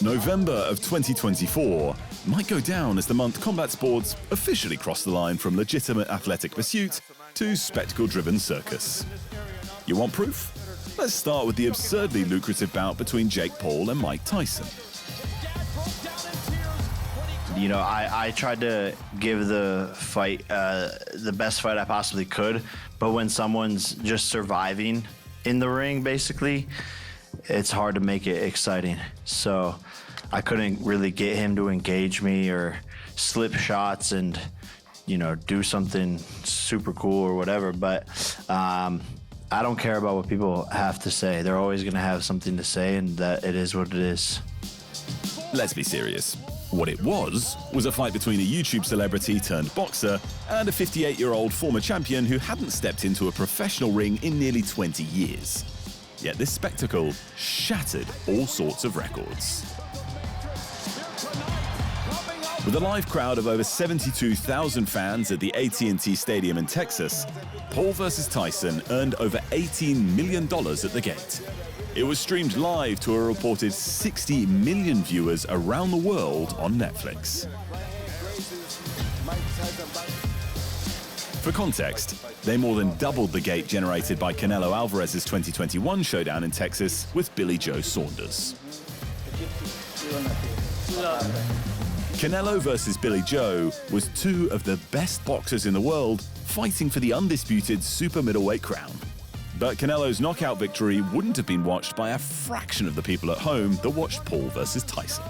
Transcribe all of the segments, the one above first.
November of 2024 might go down as the month combat sports officially cross the line from legitimate athletic pursuit to spectacle-driven circus. You want proof? Let's start with the absurdly lucrative bout between Jake Paul and Mike Tyson. You know, I tried to give the fight the best fight I possibly could, but when someone's just surviving in the ring, basically, it's hard to make it exciting. So I couldn't really get him to engage me or slip shots and, you know, do something super cool or whatever. But I don't care about what people have to say. They're always going to have something to say, and that it is what it is. Let's be serious. What it was a fight between a YouTube celebrity turned boxer and a 58-year-old former champion who hadn't stepped into a professional ring in nearly 20 years. Yet this spectacle shattered all sorts of records. With a live crowd of over 72,000 fans at the AT&T Stadium in Texas, Paul vs. Tyson earned over $18 million at the gate. It was streamed live to a reported 60 million viewers around the world on Netflix. For context, they more than doubled the gate generated by Canelo Alvarez's 2021 showdown in Texas with Billy Joe Saunders. Canelo versus Billy Joe was two of the best boxers in the world fighting for the undisputed super middleweight crown. But Canelo's knockout victory wouldn't have been watched by a fraction of the people at home that watched Paul versus Tyson.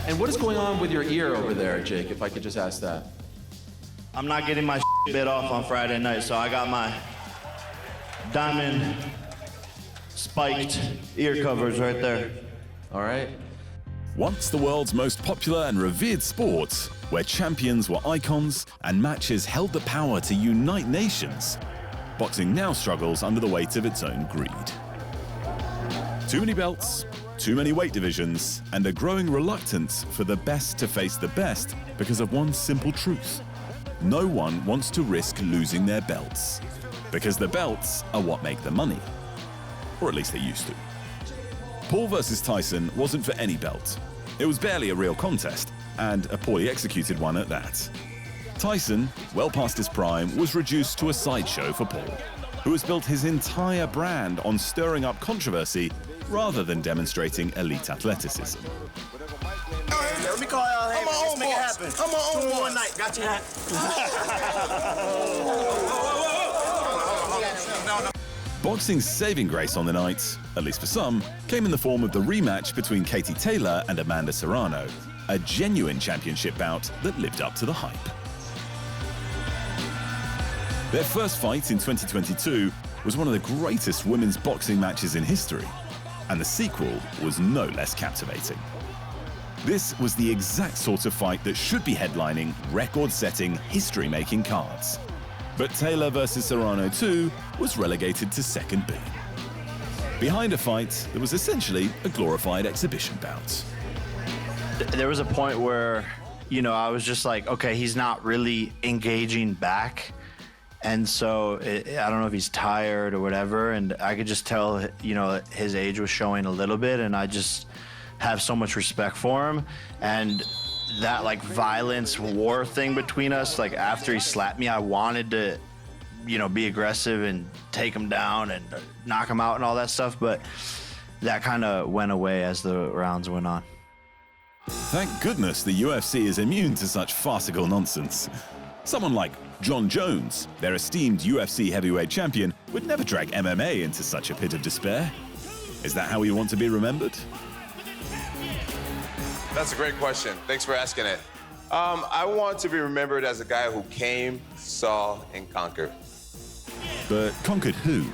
And what is going on with your ear over there, Jake, if I could just ask that? I'm not getting my bit off on Friday night, so I got my diamond spiked ear covers right there. All right. Once the world's most popular and revered sport, where champions were icons and matches held the power to unite nations, boxing now struggles under the weight of its own greed. Too many belts, too many weight divisions, and a growing reluctance for the best to face the best because of one simple truth. No one wants to risk losing their belts, because the belts are what make the money. Or at least they used to. Paul versus Tyson wasn't for any belt. It was barely a real contest, and a poorly executed one at that. Tyson, well past his prime, was reduced to a sideshow for Paul, who has built his entire brand on stirring up controversy rather than demonstrating elite athleticism. Let me call y'all. Hey, let's make it happen. Come on, one night. Got your hat. Boxing's saving grace on the night, at least for some, came in the form of the rematch between Katie Taylor and Amanda Serrano, a genuine championship bout that lived up to the hype. Their first fight in 2022 was one of the greatest women's boxing matches in history, and the sequel was no less captivating. This was the exact sort of fight that should be headlining record-setting, history-making cards. But Taylor versus Serrano 2 was relegated to second billing. Behind a fight that was essentially a glorified exhibition bout. There was a point where, you know, I was just like, okay, he's not really engaging back. And so I don't know if he's tired or whatever. And I could just tell, you know, his age was showing a little bit. And I just have so much respect for him. And that like violence war thing between us, like after he slapped me, I wanted to, you know, be aggressive and take him down and knock him out and all that stuff. But that kind of went away as the rounds went on. Thank goodness the UFC is immune to such farcical nonsense. Someone like Jon Jones, their esteemed UFC heavyweight champion, would never drag MMA into such a pit of despair. Is that how we want to be remembered? That's a great question. Thanks for asking it. I want to be remembered as a guy who came, saw, and conquered. But conquered who?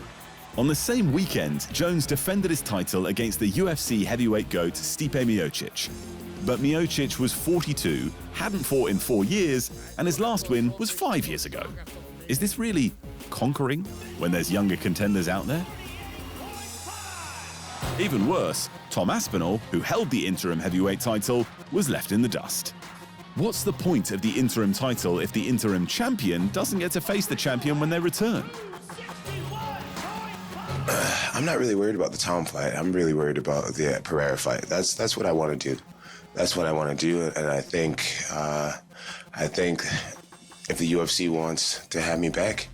On the same weekend, Jones defended his title against the UFC heavyweight GOAT Stipe Miocic. But Miocic was 42, hadn't fought in 4 years, and his last win was 5 years ago. Is this really conquering when there's younger contenders out there? Even worse, Tom Aspinall, who held the interim heavyweight title, was left in the dust. What's the point of the interim title if the interim champion doesn't get to face the champion when they return? I I'm not really worried about the Tom fight. I'm really worried about the Pereira fight. That's what I want to do. That's what I want to do, and I think if the UFC wants to have me back,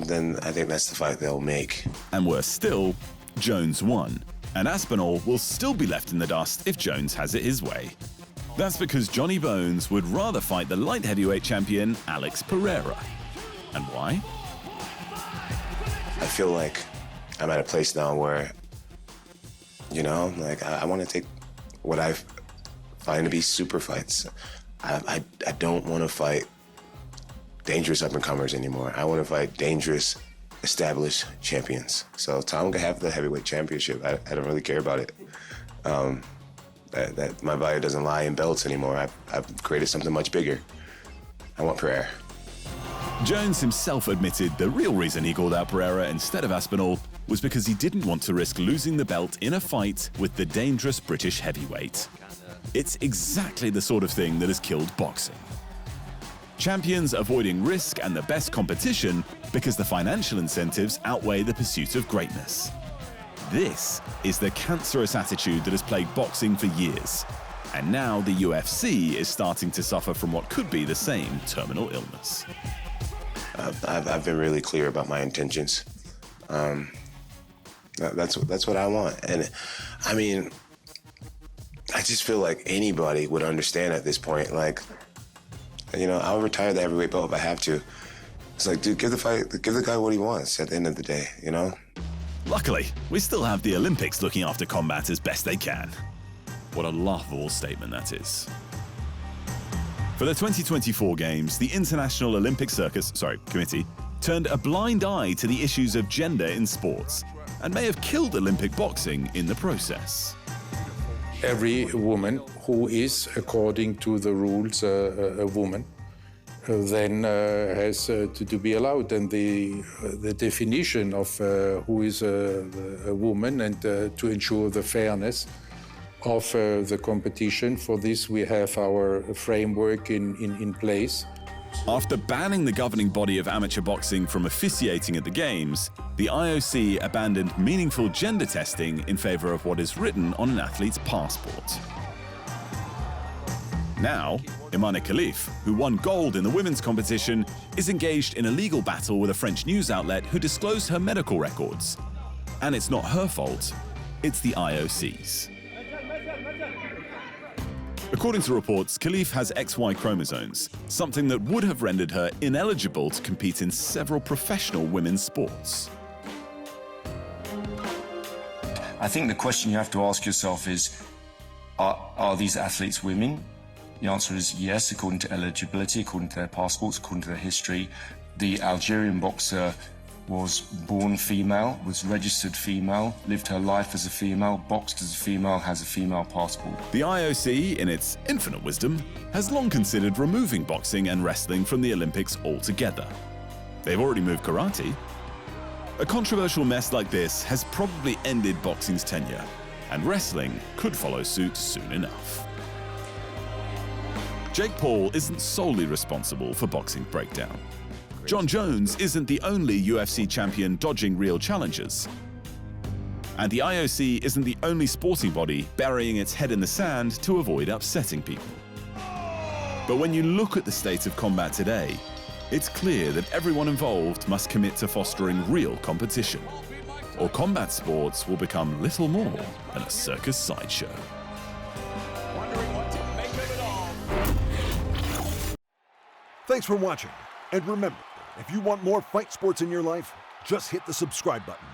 then I think that's the fight they'll make. And worse still, Jones won, and Aspinall will still be left in the dust if Jones has it his way. That's because Johnny Bones would rather fight the light heavyweight champion Alex Pereira. And why? I feel like I'm at a place now where, you know, like I want to take what I find to be super fights. I don't want to fight dangerous up-and-comers anymore. I want to fight dangerous, established champions. So Tom can have the heavyweight championship. I don't really care about it. That my value doesn't lie in belts anymore. I've created something much bigger. I want Pereira. Jones himself admitted the real reason he called out Pereira instead of Aspinall was because he didn't want to risk losing the belt in a fight with the dangerous British heavyweight. It's exactly the sort of thing that has killed boxing. Champions avoiding risk and the best competition because the financial incentives outweigh the pursuit of greatness. This is the cancerous attitude that has plagued boxing for years. And now the UFC is starting to suffer from what could be the same terminal illness. I've been really clear about my intentions. That's what I want. And I mean, I just feel like anybody would understand at this point. Like, you know, I'll retire the heavyweight belt if I have to. It's like, dude, give the guy what he wants at the end of the day, you know? Luckily, we still have the Olympics looking after combat as best they can. What a laughable statement that is. For the 2024 Games, the International Olympic Committee turned a blind eye to the issues of gender in sports and may have killed Olympic boxing in the process. Every woman who is, according to the rules, a woman, then has to be allowed. And the definition of who is a woman and to ensure the fairness of the competition, for this we have our framework in place. After banning the governing body of amateur boxing from officiating at the Games, the IOC abandoned meaningful gender testing in favor of what is written on an athlete's passport. Now, Imane Khelif, who won gold in the women's competition, is engaged in a legal battle with a French news outlet who disclosed her medical records. And it's not her fault, it's the IOC's. According to reports, Khelif has XY chromosomes, something that would have rendered her ineligible to compete in several professional women's sports. I think the question you have to ask yourself is, are these athletes women? The answer is yes, according to eligibility, according to their passports, according to their history. The Algerian boxer was born female, was registered female, lived her life as a female, boxed as a female, has a female passport. The IOC, in its infinite wisdom, has long considered removing boxing and wrestling from the Olympics altogether. They've already moved karate. A controversial mess like this has probably ended boxing's tenure, and wrestling could follow suit soon enough. Jake Paul isn't solely responsible for boxing's breakdown. Jon Jones isn't the only UFC champion dodging real challenges. And the IOC isn't the only sporting body burying its head in the sand to avoid upsetting people. But when you look at the state of combat today, it's clear that everyone involved must commit to fostering real competition, or combat sports will become little more than a circus sideshow. Thanks for watching, and remember, if you want more fight sports in your life, just hit the subscribe button.